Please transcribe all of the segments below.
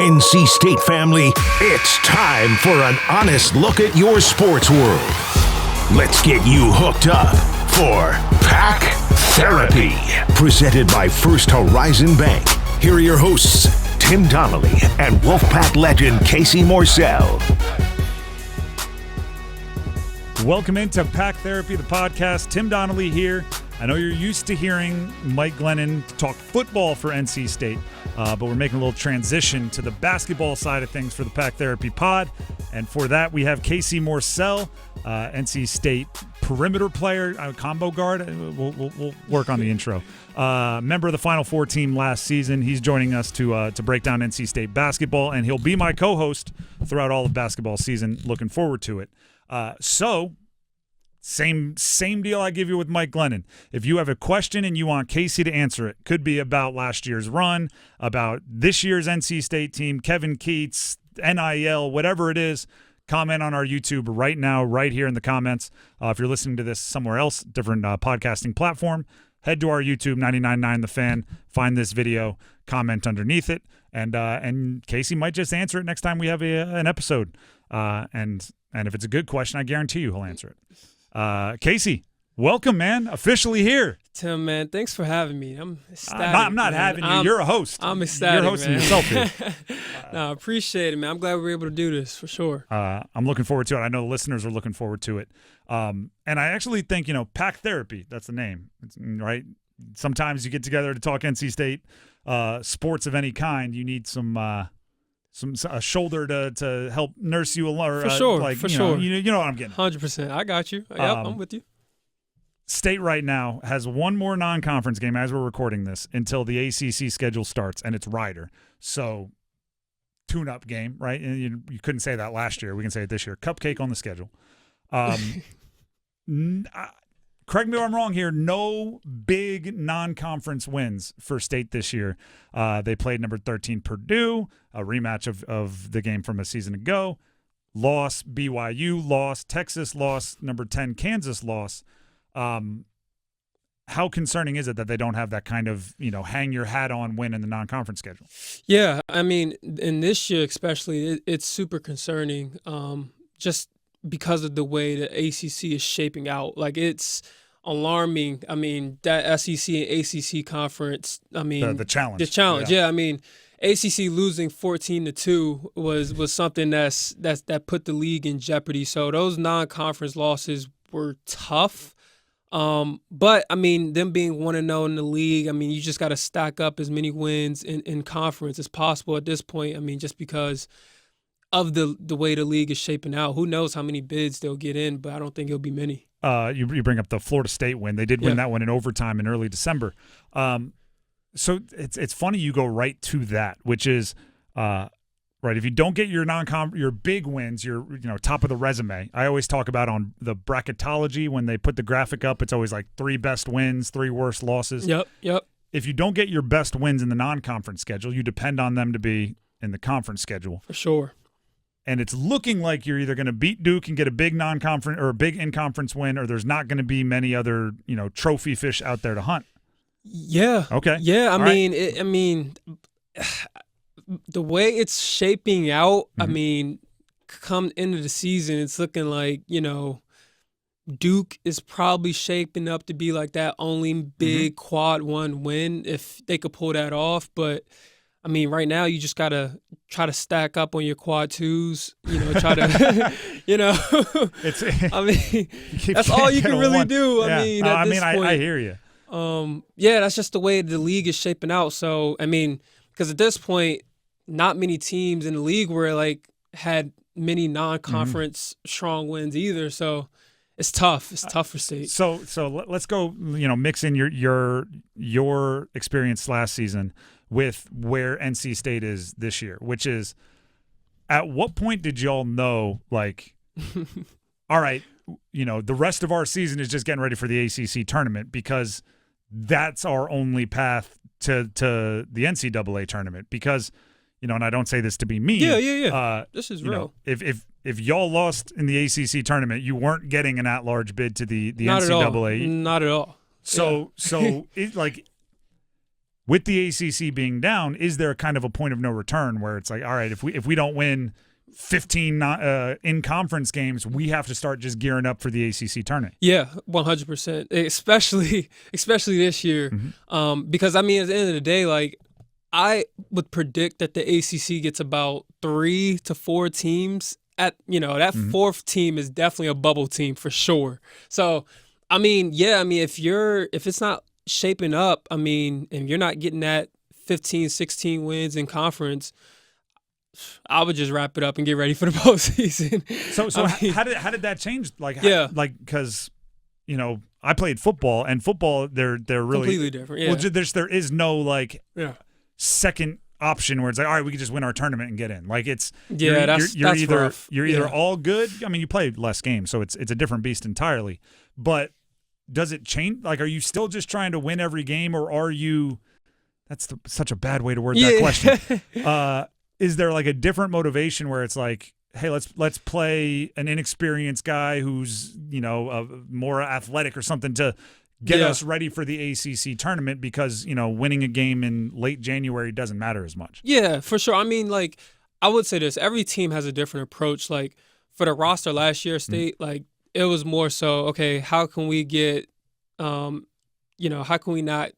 NC State family, it's time for an honest look at your sports world. Let's get you hooked up for Pack Therapy, presented by First Horizon Bank. Here are your hosts, Tim Donnelly and Wolfpack legend Casey Morsell. Welcome into Pack Therapy, the podcast. Tim Donnelly here. I know you're used to hearing Mike Glennon talk football for NC State, but we're making a little transition to the basketball side of things for the Pack Therapy pod. And for that, we have Casey Morsell, NC State perimeter player, combo guard. We'll work on the intro. Member of the Final Four team last season. He's joining us to break down NC State basketball, and he'll be my co-host throughout all of basketball season. Looking forward to it. Same deal I give you with Mike Glennon. If you have a question and you want Casey to answer it, could be about last year's run, about this year's NC State team, Kevin Keatts, NIL, whatever it is, comment on our YouTube right now, right here in the comments. If you're listening to this somewhere else, different podcasting platform, head to our YouTube, 99.9 The Fan, find this video, comment underneath it, and Casey might just answer it next time we have an episode. And if it's a good question, I guarantee you he'll answer it. Casey, welcome, man. Officially here. Tim, man, thanks for having me. I'm ecstatic. I'm not having you. You're a host. I'm ecstatic, You're hosting man. yourself here. No, I appreciate it, man. I'm glad we were able to do this, for sure. I'm looking forward to it. I know the listeners are looking forward to it. And I actually think, Pack Therapy, that's the name, right? Sometimes you get together to talk NC State sports of any kind. You need a shoulder to help nurse you along. For sure, sure. You know what I'm getting. 100%. I got you. Yep, I'm with you. State right now has one more non-conference game as we're recording this until the ACC schedule starts, and it's Rider. So, tune-up game, right? And you couldn't say that last year. We can say it this year. Cupcake on the schedule. Correct me if I'm wrong here. No big non-conference wins for State this year. They played number 13 Purdue, a rematch of the game from a season ago. Loss, BYU loss, Texas loss, number 10 Kansas loss. How concerning is it that they don't have that kind of, hang your hat on win in the non-conference schedule? Yeah, I mean, in this year especially, it's super concerning just because of the way the ACC is shaping out. Like, it's alarming. I mean, that SEC and ACC conference, I mean. The challenge. The challenge, yeah. I mean, ACC losing 14-2 was something that put the league in jeopardy. So those non-conference losses were tough. But, I mean, them being 1-0 in the league, I mean, you just got to stack up as many wins in conference as possible at this point. I mean, just because of the way the league is shaping out. Who knows how many bids they'll get in, but I don't think it'll be many. You bring up the Florida State win. They did win that one in overtime in early December. So it's funny you go right to that, which is right. If you don't get your your big wins, your top of the resume. I always talk about on the bracketology when they put the graphic up. It's always like 3 best wins, 3 worst losses. Yep. If you don't get your best wins in the non-conference schedule, you depend on them to be in the conference schedule for sure. And it's looking like you're either going to beat Duke and get a big non-conference or a big in-conference win, or there's not going to be many other trophy fish out there to hunt. Yeah. Okay. Yeah. I mean, the way it's shaping out. Mm-hmm. I mean, come into the season, it's looking like Duke is probably shaping up to be like that only big quad one win if they could pull that off, but. I mean, right now you just gotta try to stack up on your quad twos. Try to, I mean, that's all you can really do. Yeah. I mean, at this point, I hear you. Yeah, that's just the way the league is shaping out. So, I mean, because at this point, not many teams in the league were had many non-conference strong wins either. So. It's tough. It's tough for State. So let's go. Mix in your experience last season with where NC State is this year, which is, at what point did y'all know, all right, the rest of our season is just getting ready for the ACC tournament because that's our only path to the NCAA tournament? Because, and I don't say this to be mean. Yeah. This is real. If y'all lost in the ACC tournament, you weren't getting an at-large bid to the NCAA. Not at all. So with the ACC being down, is there kind of a point of no return where it's like, all right, if we don't win 15 in conference games, we have to start just gearing up for the ACC tournament? Yeah, 100%. Especially this year, because I mean, at the end of the day, like I would predict that the ACC gets about 3 to 4 teams. That fourth team is definitely a bubble team for sure. So, I mean, if it's not shaping up, I mean, and you're not getting that 15, 16 wins in conference, I would just wrap it up and get ready for the postseason. So how did that change? Because I played football, and football they're really completely different. Yeah. Well, there is no second option where it's like, all right, we can just win our tournament and get in. Like you're either rough. You're either all good. I mean, you play less games, so it's a different beast entirely. But does it change? Like, are you still just trying to win every game, or are you? That's such a bad way to word that question. Is there like a different motivation where it's like, hey, let's play an inexperienced guy who's more athletic or something to get us ready for the ACC tournament, because winning a game in late January doesn't matter as much? Yeah, for sure. I mean, like, I would say this: every team has a different approach. Like for the roster last year, State, like it was more so, okay, how can we get, how can we not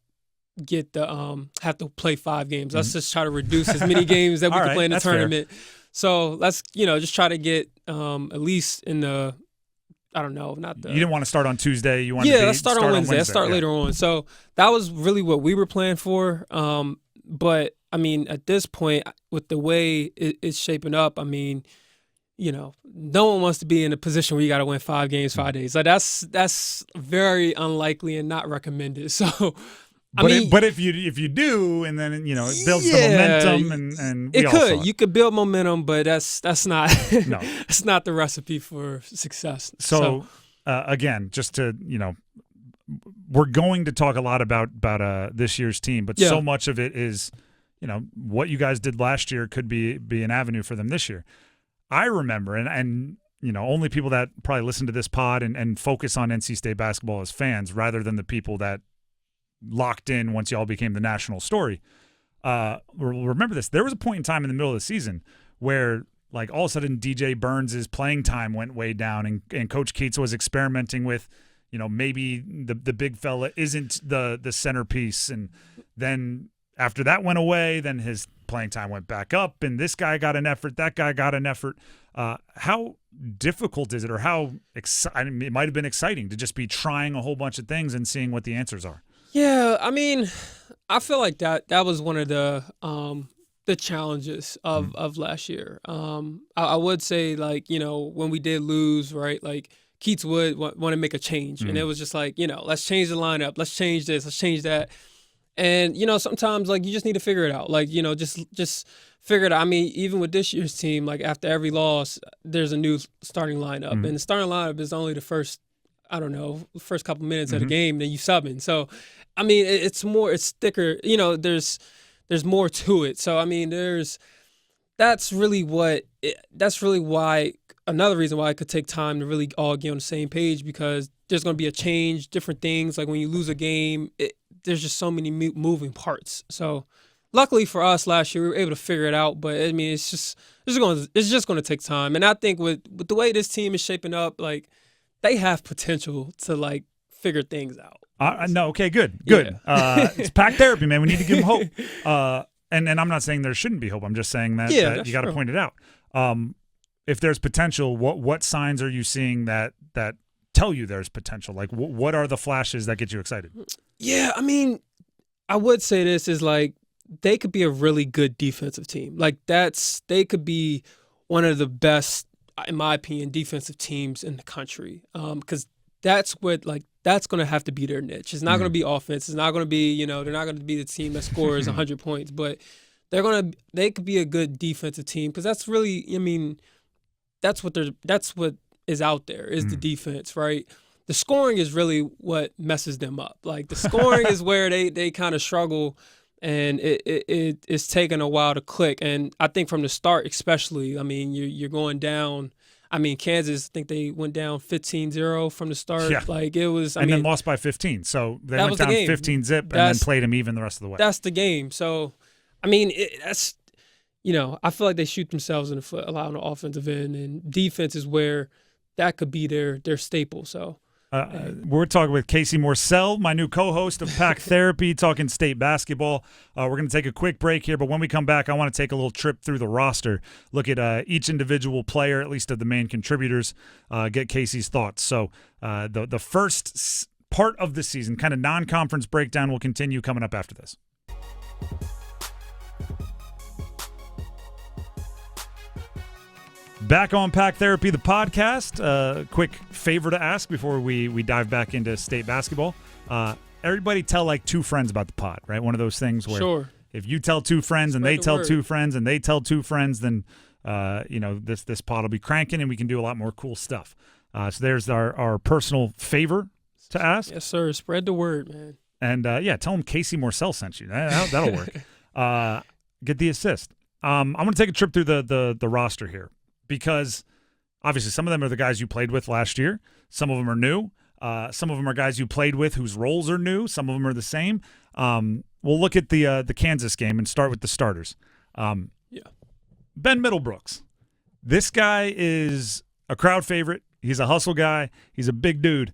get the have to play 5 games? Let's just try to reduce as many games that we can play in the tournament. Fair. So let's just try to get at least in the, I don't know, not the. You didn't want to start on Tuesday. You wanted let's start on Wednesday. Let's start later on. So that was really what we were planning for. But I mean, at this point, with the way it's shaping up, I mean, no one wants to be in a position where you got to win 5 games, 5 days. Like that's very unlikely and not recommended. So. But if you do, and then it builds the momentum, and it could. You could build momentum, but that's not no. That's not the recipe for success. So again, just to we're going to talk a lot about this year's team, but so much of it is what you guys did last year could be an avenue for them this year. I remember, and only people that probably listen to this pod and focus on NC State basketball as fans, rather than the people that locked in once y'all became the national story. Remember this. There was a point in time in the middle of the season where, like, all of a sudden DJ Burns' playing time went way down, and Coach Keatts was experimenting with, maybe the big fella isn't the centerpiece. And then after that went away, then his playing time went back up, and this guy got an effort, that guy got an effort. How difficult is it, or how it might have been exciting to just be trying a whole bunch of things and seeing what the answers are? Yeah, I mean, I feel like that was one of the challenges of last year. I would say, like, when we did lose, right, like Keatts would want to make a change, and it was just like, let's change the lineup, let's change this, let's change that. And, sometimes, like, you just need to figure it out. Like, just figure it out. I mean, even with this year's team, like, after every loss, there's a new starting lineup. And the starting lineup is only the first couple minutes of the game, then you subbing. So, I mean, it's thicker. There's more to it. So, I mean, that's really why, another reason why it could take time to really all get on the same page, because there's going to be a change, different things. Like when you lose a game, there's just so many moving parts. So, luckily for us last year, we were able to figure it out. But I mean, it's just going to take time. And I think with the way this team is shaping up, like, they have potential to, like, figure things out. No, okay, good. Yeah. It's pack therapy, man. We need to give them hope. And I'm not saying there shouldn't be hope. I'm just saying that you got to point it out. If there's potential, what signs are you seeing that tell you there's potential? Like, what are the flashes that get you excited? Yeah, I mean, I would say this is, like, they could be a really good defensive team. Like, they could be one of the best, in my opinion, defensive teams in the country. Because that's going to have to be their niche. It's not going to be offense. It's not going to be, they're not going to be the team that scores 100 points, but they could be a good defensive team, because that's really, I mean, that's what is out there is the defense, right? The scoring is really what messes them up. Like, the scoring is where they kind of struggle, and it's taken a while to click. And I think from the start, especially, I mean, you're going down. I mean, Kansas, I think they went down 15-0 from the start. Yeah. Like, it was, then lost by 15. So they went down 15-0 and then played them even the rest of the way. That's the game. So, I mean, that's, I feel like they shoot themselves in the foot a lot on the offensive end, and defense is where that could be their staple. So. We're talking with Casey Morsell, my new co-host of Pack Therapy, talking state basketball. We're going to take a quick break here, but when we come back, I want to take a little trip through the roster, look at each individual player, at least of the main contributors, get Casey's thoughts. So the first part of the season, kind of non-conference breakdown, will continue coming up after this. Back on Pack Therapy, the podcast. Quick favor to ask before we dive back into state basketball. Everybody tell like 2 friends about the pod, right? One of those things where if you tell 2 friends and they tell 2 friends and they tell 2 friends, then this pod will be cranking and we can do a lot more cool stuff. So there's our personal favor to ask. Yes, sir. Spread the word, man. And tell them Casey Morsell sent you. That'll work. Get the assist. I'm going to take a trip through the roster here, because obviously some of them are the guys you played with last year. Some of them are new. Some of them are guys you played with whose roles are new. Some of them are the same. We'll look at the Kansas game and start with the starters. Ben Middlebrooks. This guy is a crowd favorite. He's a hustle guy. He's a big dude.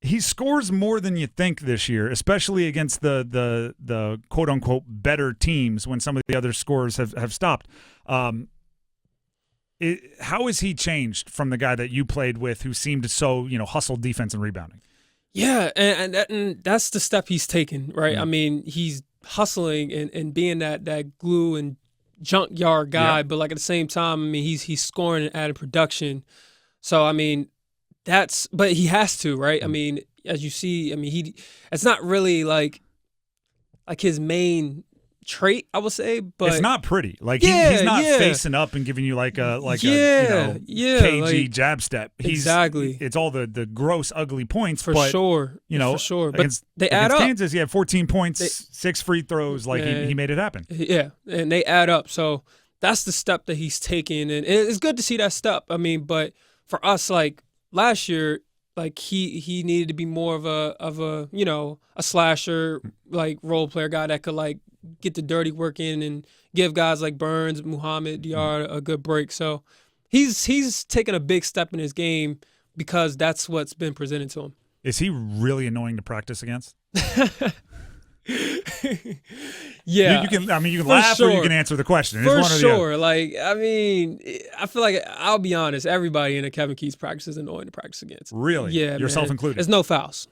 He scores more than you think this year, especially against the quote-unquote better teams when some of the other scorers have stopped. How has he changed from the guy that you played with who seemed so, hustle defense and rebounding? Yeah, and that's the step he's taken, right? I mean, he's hustling and being that glue and junkyard guy, but like at the same time, I mean, he's scoring and adding production. So, I mean, but he has to, right? I mean, as you see, I mean, it's not really like his main trait, I would say, but it's not pretty. Like he's not facing up and giving you like a KG jab step. Exactly. It's all the gross, ugly points. For sure. But they add up. Kansas, he had 14 points, 6 free throws. Like he made it happen. Yeah, and they add up. So that's the step that he's taking, and it's good to see that step. I mean, but for us, like last year, like he needed to be more of a a slasher, like role player guy that could like get the dirty work in and give guys like Burns, Muhammad, Diarra a good break. So he's taken a big step in his game because that's what's been presented to him. Is he really annoying to practice against? Yeah. You can laugh or you can answer the question. For sure. Like, I mean, I feel like, I'll be honest, everybody in a Kevin Keatts practice is annoying to practice against. Really? Yeah, yourself included. There's no fouls.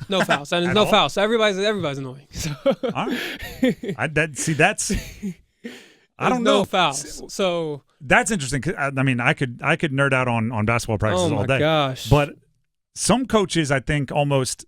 No fouls. And there's no fouls. So everybody's annoying. So. All right. I don't know. No fouls. So that's interesting. I mean, I could nerd out on basketball practices all day. Oh my gosh. But some coaches, I think, almost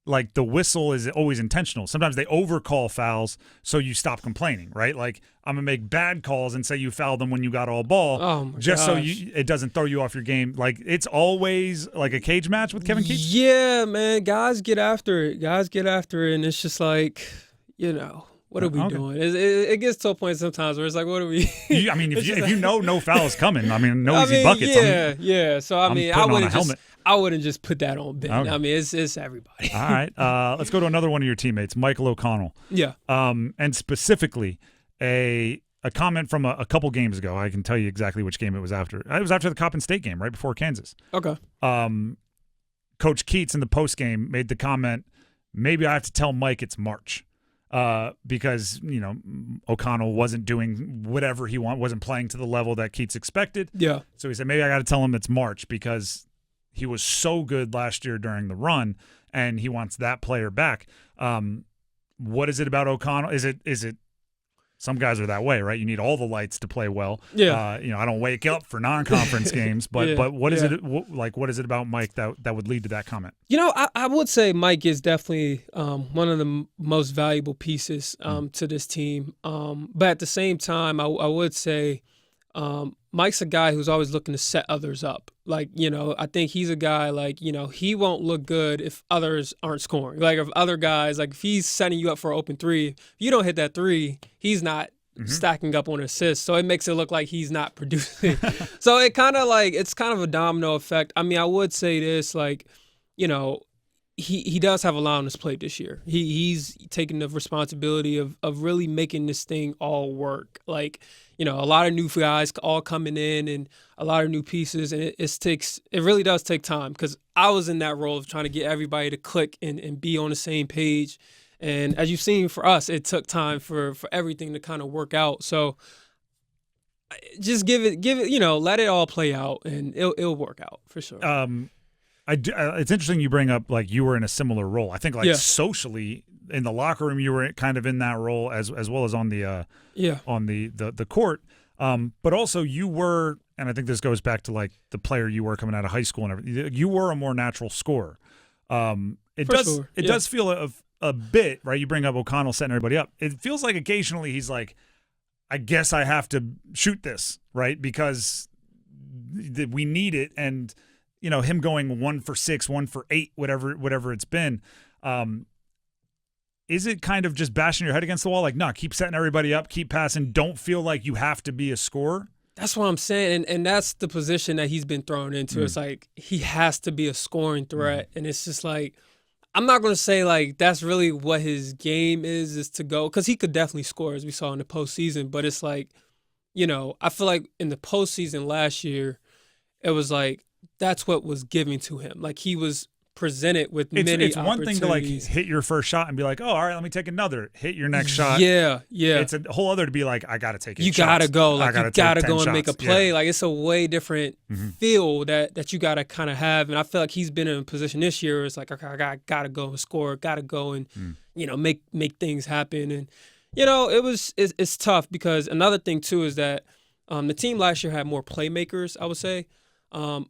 like the whistle is always intentional. Sometimes they overcall fouls so you stop complaining, right? Like, I'm going to make bad calls and say you fouled them when you got all ball just so it doesn't throw you off your game. Like, it's always like a cage match with Kevin Keatts. Yeah, man. Guys get after it. And it's just like, what are we doing? It gets to a point sometimes where it's like, what are we? I mean, if you know no foul is coming, I mean, no easy buckets. Yeah. So, I mean, I wouldn't just put that on Ben. Okay. I mean, it's everybody. All right. Let's go to another one of your teammates, Michael O'Connell. Yeah. And specifically, a comment from a couple games ago. I can tell you exactly which game it was after. It was after the Coppin State game, right before Kansas. Okay. Coach Keatts in the postgame made the comment, maybe I have to tell Mike it's March. Because, O'Connell wasn't doing whatever he wasn't playing to the level that Keatts expected. Yeah. So he said, maybe I got to tell him it's March because he was so good last year during the run, and he wants that player back. What is it about O'Connell? Is it some guys are that way, right? You need all the lights to play well. Yeah. I don't wake up for non-conference games, but what is it like? What is it about Mike that would lead to that comment? I would say Mike is definitely one of the most valuable pieces to this team. But at the same time, I would say Mike's a guy who's always looking to set others up. Like, I think he's a guy like, he won't look good if others aren't scoring. Like if other guys, like if he's setting you up for an open three, if you don't hit that three, he's not stacking up on assists. So it makes it look like he's not producing. So it kind of like, it's kind of a domino effect. I mean, I would say this, like, you know, he does have a lot on his plate this year. He's taking the responsibility of really making this thing all work. Like, you know, a lot of new guys all coming in and a lot of new pieces, and it really does take time, because I was in that role of trying to get everybody to click and be on the same page. And as you've seen for us, it took time for everything to kind of work out. So just give it, you know, let it all play out, and it'll work out for sure. It's interesting you bring up, like, you were in a similar role. I think, like, socially in the locker room, you were kind of in that role as well as on the on the court. But also you were, and I think this goes back to, like, the player you were coming out of high school and everything. You were a more natural scorer. It does feel a bit, right? You bring up O'Connell setting everybody up. It feels like occasionally he's like, I guess I have to shoot this, right? Because we need it. And, you know, him going 1 for 6, 1 for 8, whatever it's been. Is it kind of just bashing your head against the wall? Like, no, keep setting everybody up, keep passing. Don't feel like you have to be a scorer. That's what I'm saying. And that's the position that he's been thrown into. It's like he has to be a scoring threat. And it's just like, I'm not going to say, like, that's really what his game is to go, because he could definitely score, as we saw in the postseason. But it's like, you know, I feel like in the postseason last year, it was like, that's what was given to him. Like, he was presented with many opportunities. It's one thing to, like, hit your first shot and be like, oh, all right, let me take another. Hit your next shot. Yeah. It's a whole other to be like, I got to take it. You got to go. Like, you got to go and make a play. Yeah. Like, it's a way different feel that you got to kind of have. And I feel like he's been in a position this year where it's like, okay, I got to go and score. Got to go and, you know, make things happen. And, you know, it's tough, because another thing, too, is that the team last year had more playmakers, I would say.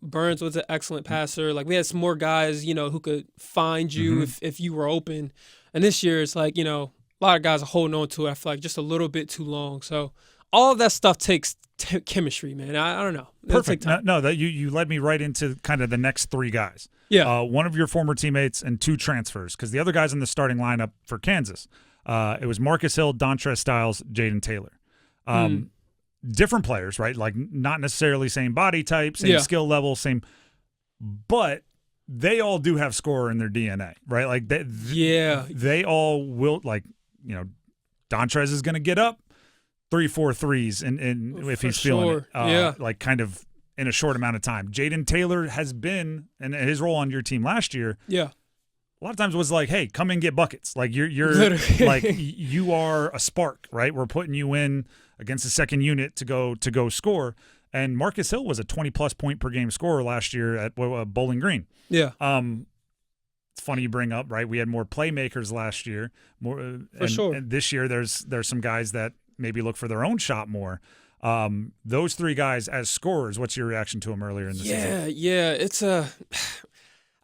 Burns was an excellent passer. Like, we had some more guys, you know, who could find you if you were open. And this year, it's like, you know, a lot of guys are holding on to it, I feel like, just a little bit too long. So all of that stuff takes chemistry, man. I don't know. Perfect. No, that you led me right into kind of the next 3 guys. Yeah. One of your former teammates and 2 transfers, because the other guys in the starting lineup for Kansas, it was Marcus Hill, Dontrez Styles, Jaden Taylor. Different players, right? Like, not necessarily same body type, same skill level, same, but they all do have scorer in their DNA, right? Like, they all will, like, you know, Dontrez is going to get up 3-4 threes and if he's feeling it, like, kind of in a short amount of time. Jaden Taylor has been, and his role on your team last year, a lot of times was like, hey, come and get buckets. Like, you're like, you are a spark, right? We're putting you in against the second unit to go score. And Marcus Hill was a 20-plus point per game scorer last year at Bowling Green. Yeah. It's funny you bring up, right? We had more playmakers last year. For sure. And this year there's some guys that maybe look for their own shot more. Those 3 guys as scorers, what's your reaction to them earlier in the season? Yeah,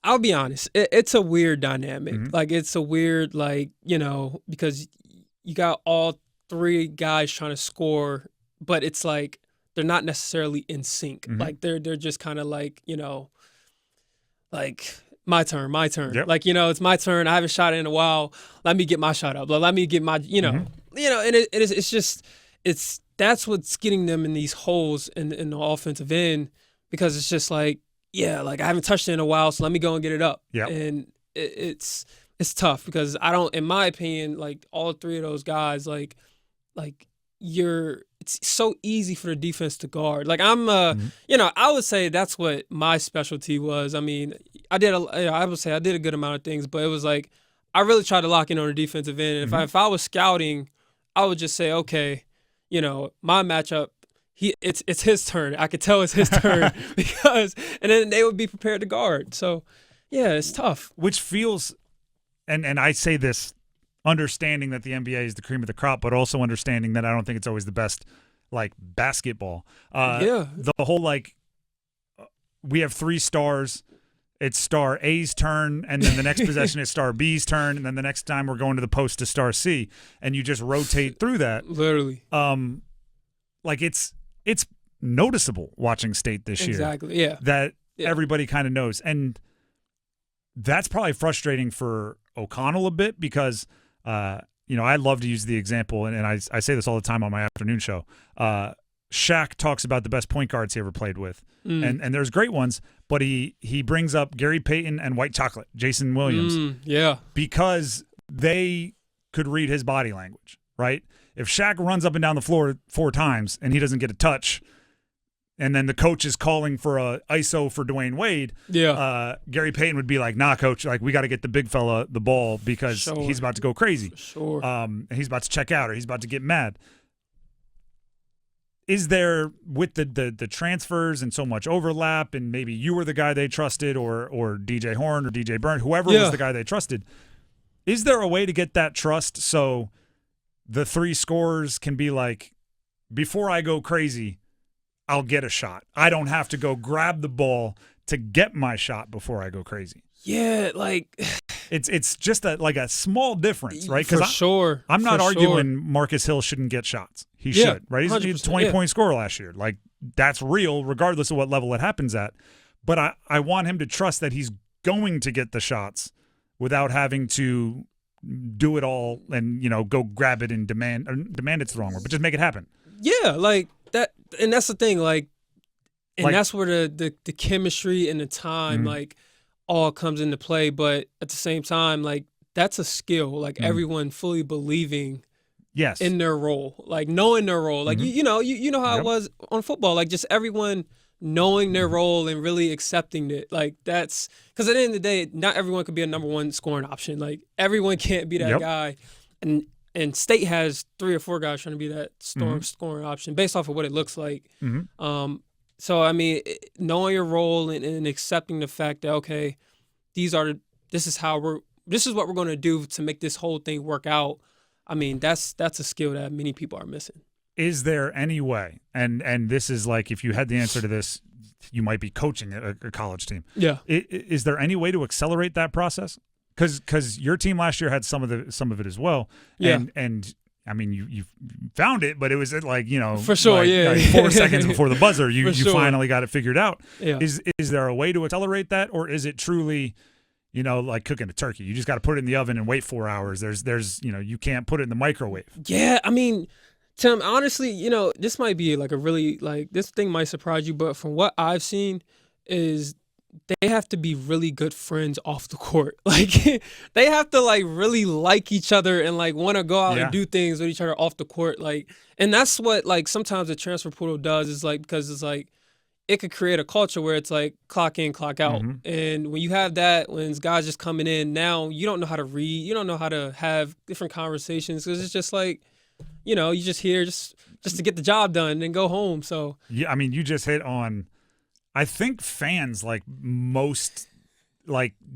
I'll be honest. It's a weird dynamic. Like, it's a weird, like, you know, because you got all 3 guys trying to score, but it's like they're not necessarily in sync. Like, they're just kind of like, you know, like, my turn. Yep. Like, you know, it's my turn. I haven't shot it in a while. Let me get my shot up. Let me get my, you know, and it's just, that's what's getting them in these holes in the offensive end, because it's just like, yeah, like, I haven't touched it in a while, so let me go and get it up. Yep. And it's tough, because I don't, in my opinion, like, all 3 of those guys, like it's so easy for the defense to guard. Like, I'm, you know, I would say that's what my specialty was. I mean, I would say I did a good amount of things, but it was like, I really tried to lock in on the defensive end. And if I was scouting, I would just say, okay, you know, my matchup, it's his turn. I could tell it's his turn and then they would be prepared to guard. So, yeah, it's tough. Which feels, and I say this understanding that the NBA is the cream of the crop, but also understanding that I don't think it's always the best, like, basketball. The whole, like, we have 3 stars. It's star A's turn, and then the next possession is star B's turn, and then the next time we're going to the post to star C, and you just rotate through that. Literally. Like, it's noticeable watching State this year. Exactly, yeah. That everybody kind of knows. And that's probably frustrating for O'Connell a bit because, I love to use the example, and I say this all the time on my afternoon show. Shaq talks about the best point guards he ever played with, and there's great ones, but he brings up Gary Payton and White Chocolate, Jason Williams, because they could read his body language, right? If Shaq runs up and down the floor 4 times and he doesn't get a touch, and then the coach is calling for a ISO for Dwayne Wade, Gary Payton would be like, nah, coach, like we got to get the big fella the ball because he's about to go crazy. And he's about to check out or he's about to get mad. Is there, with the transfers and so much overlap, and maybe you were the guy they trusted or DJ Horn or DJ Byrne, whoever was the guy they trusted, is there a way to get that trust so the 3 scorers can be like, before I go crazy, I'll get a shot. I don't have to go grab the ball to get my shot before I go crazy. Yeah, like it's just a small difference, right? For sure. I'm not arguing Marcus Hill shouldn't get shots. He should, right? He's a 20-point scorer last year. Like, that's real regardless of what level it happens at. But I want him to trust that he's going to get the shots without having to do it all and, go grab it and demand it's the wrong word, but just make it happen. Yeah, like that. And that's the thing, that's where the chemistry and the time, all comes into play. But at the same time, that's a skill, everyone fully believing in their role, knowing their role. You know how it was on football, just everyone knowing their role and really accepting it. That's because at the end of the day, not everyone could be a number 1 scoring option. Everyone can't be that guy. And State has 3 or 4 guys trying to be that scoring option based off of what it looks like. So, I mean, knowing your role and accepting the fact that, okay, this is what we're going to do to make this whole thing work out. I mean, that's a skill that many people are missing. Is there any way, and this is if you had the answer to this, you might be coaching a college team. Yeah. Is there any way to accelerate that process? Because your team last year had some of it as well. And I mean, you found it, but it was for sure, 4 seconds before the buzzer, you finally got it figured out. Yeah. Is there a way to accelerate that, or is it truly, like cooking a turkey? You just got to put it in the oven and wait 4 hours. There's you can't put it in the microwave. Yeah, I mean, Tim, honestly, this might be a really this thing might surprise you, but from what I've seen is they have to be really good friends off the court. They have to really like each other and want to go out and do things with each other off the court. And that's what sometimes the transfer portal does is because it's it could create a culture where it's clock in, clock out. And when you have that, when guys just coming in, now you don't know how to read, you don't know how to have different conversations because it's just you just here just to get the job done and go home. So yeah, I mean, you just hit on, I think, fans most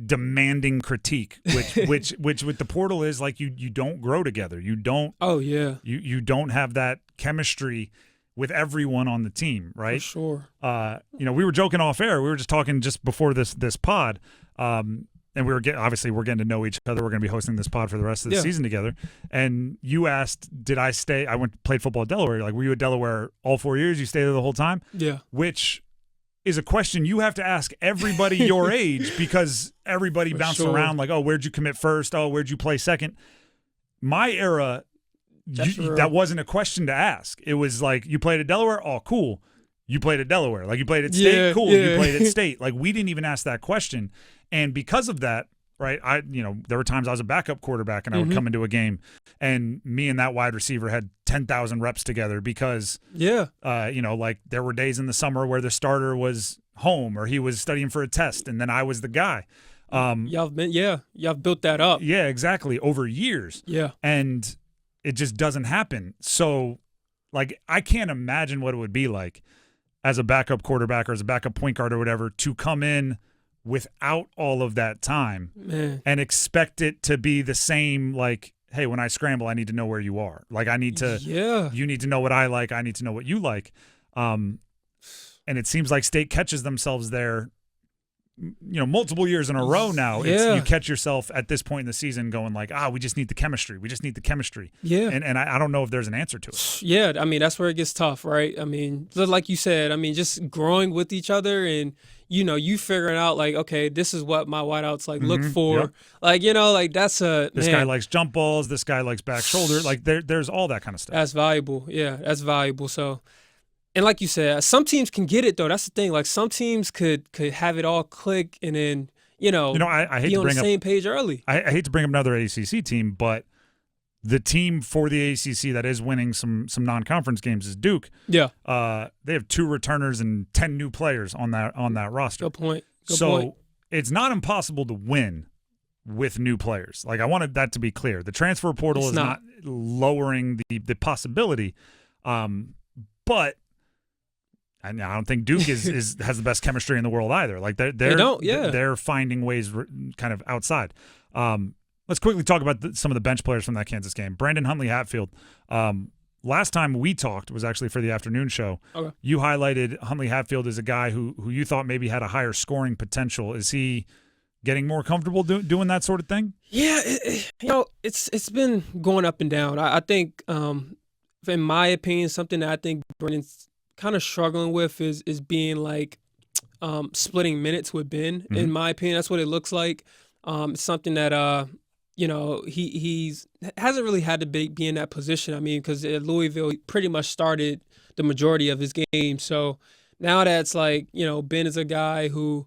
demanding critique, which with the portal is you don't grow together. You don't. Oh yeah. You don't have that chemistry with everyone on the team, right? For sure. We were joking off air. We were just talking just before this pod, and we were obviously we're getting to know each other. We're going to be hosting this pod for the rest of the season together. And you asked, did I stay? I played football at Delaware. Were you at Delaware all 4 years? You stayed there the whole time? Yeah. Which is a question you have to ask everybody your age because everybody bounced around oh, where'd you commit first? Oh, where'd you play second? My era, that wasn't a question to ask. It was you played at Delaware? Oh, cool. You played at Delaware. You played at State? Cool. Yeah. You played at State. We didn't even ask that question. And because of that, right, there were times I was a backup quarterback and I would come into a game and me and that wide receiver had 10,000 reps together because, there were days in the summer where the starter was home or he was studying for a test and then I was the guy. Y'all built that up. Yeah, exactly. Over years. Yeah. And it just doesn't happen. So, I can't imagine what it would be like as a backup quarterback or as a backup point guard or whatever to come in without all of that time and expect it to be the same, hey, when I scramble, I need to know where you are. I need to, you need to know what I like. I need to know what you like. And it seems like State catches themselves there multiple years in a row now, Yeah. you catch yourself at this point in the season going like, we just need the chemistry. We just need the chemistry. Yeah. And I don't know if there's an answer to it. Yeah, I mean, that's where it gets tough, right? I mean, like you said, I mean, just growing with each other and, you figuring out like, okay, this is what my wideouts like look for. Yep. Like, like that's This guy likes jump balls. This guy likes back shoulder. Like there's all that kind of stuff. That's valuable. Yeah, that's valuable. So, and like you said, some teams can get it though. That's the thing. Like some teams could have it all click and then, I hate be to on bring the same page early. I hate to bring up another ACC team, but the team for the ACC that is winning some non-conference games is Duke. Yeah. They have 2 returners and 10 new players on that roster. Good point. So it's not impossible to win with new players. Like I wanted that to be clear. The transfer portal is not lowering the possibility, but I don't think Duke has the best chemistry in the world either. Like they're finding ways kind of outside. Let's quickly talk about some of the bench players from that Kansas game. Brandon Huntley-Hatfield. Last time we talked was actually for the afternoon show. Okay. You highlighted Huntley-Hatfield as a guy who you thought maybe had a higher scoring potential. Is he getting more comfortable doing that sort of thing? Yeah, it's been going up and down. I think, in my opinion, something that I think Brandon's kind of struggling with is being like splitting minutes with Ben. Mm-hmm. In my opinion, that's what it looks like. It's something that he hasn't really had to be in that position. I mean, because at Louisville, he pretty much started the majority of his game. So now that's like, Ben is a guy who,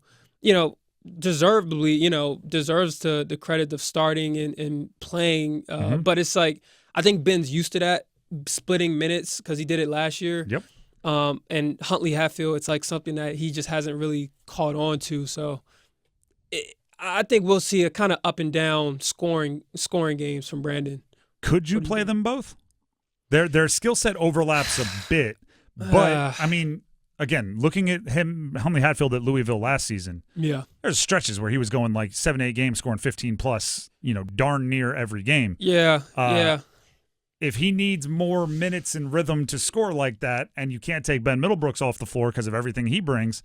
deservedly, deserves the credit of starting and playing. But it's like, I think Ben's used to that, splitting minutes, because he did it last year. Yep. And Huntley-Hatfield, it's like something that he just hasn't really caught on to. So I think we'll see a kind of up and down scoring games from Brandon. Could you play them both? Their skill set overlaps a bit, but I mean, again, looking at Huntley-Hatfield at Louisville last season, there's stretches where he was going like 7-8 games, scoring 15 plus, darn near every game. Yeah. If he needs more minutes and rhythm to score like that, and you can't take Ben Middlebrooks off the floor because of everything he brings.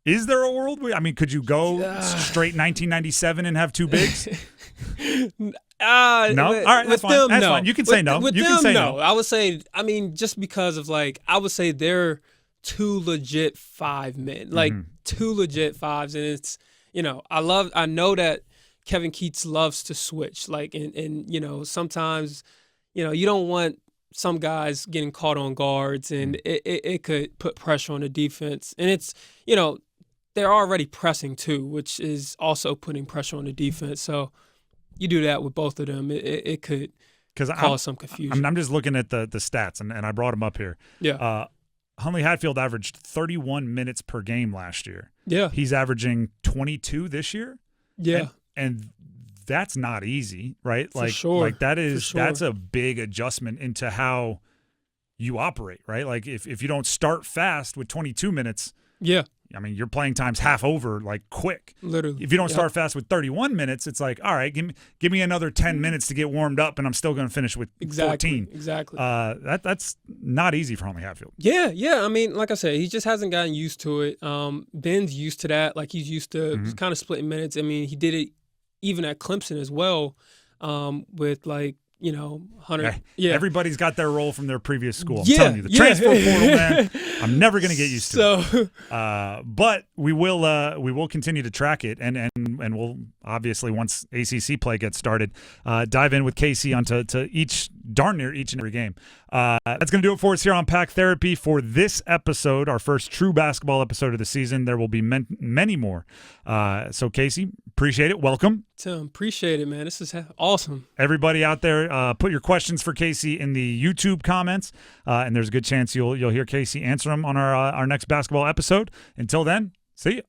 Is there a world where, could you go straight 1997 and have 2 bigs? No? All right, that's fine. That's fine. You can say no. With you them, can say no. I would say, just because of I would say they're 2 legit 5 men, 2 legit 5s. And it's, I know that Kevin Keatts loves to switch, and sometimes, you don't want some guys getting caught on guards, and it could put pressure on the defense. And it's, they're already pressing too, which is also putting pressure on the defense. So you do that with both of them, it could cause some confusion. I'm just looking at the stats, and I brought them up here. Yeah. Huntley-Hatfield averaged 31 minutes per game last year. Yeah. He's averaging 22 this year. Yeah. And that's not easy, right? For sure. That's a big adjustment into how you operate, right? Like if you don't start fast with 22 minutes, your playing time's half over, quick. Literally. If you don't start fast with 31 minutes, it's like, all right, give me another 10 minutes to get warmed up, and I'm still going to finish with 14. Exactly. That's not easy for Huntley-Hatfield. Yeah. Like I said, he just hasn't gotten used to it. Ben's used to that. He's used to kind of splitting minutes. I mean, he did it even at Clemson as well, with 100. Yeah. Everybody's got their role from their previous school. I'm telling you, the transfer portal, man, I'm never going to get used to it. But we will continue to track it, and we'll obviously, once ACC play gets started, dive in with Casey onto darn near each and every game. That's going to do it for us here on Pack Therapy for this episode, our first true basketball episode of the season. There will be many more. So Casey, appreciate it. Welcome. Tim, appreciate it, man. This is awesome. Everybody out there, put your questions for Casey in the YouTube comments, and there's a good chance you'll hear Casey answer them on our next basketball episode. Until then, see you.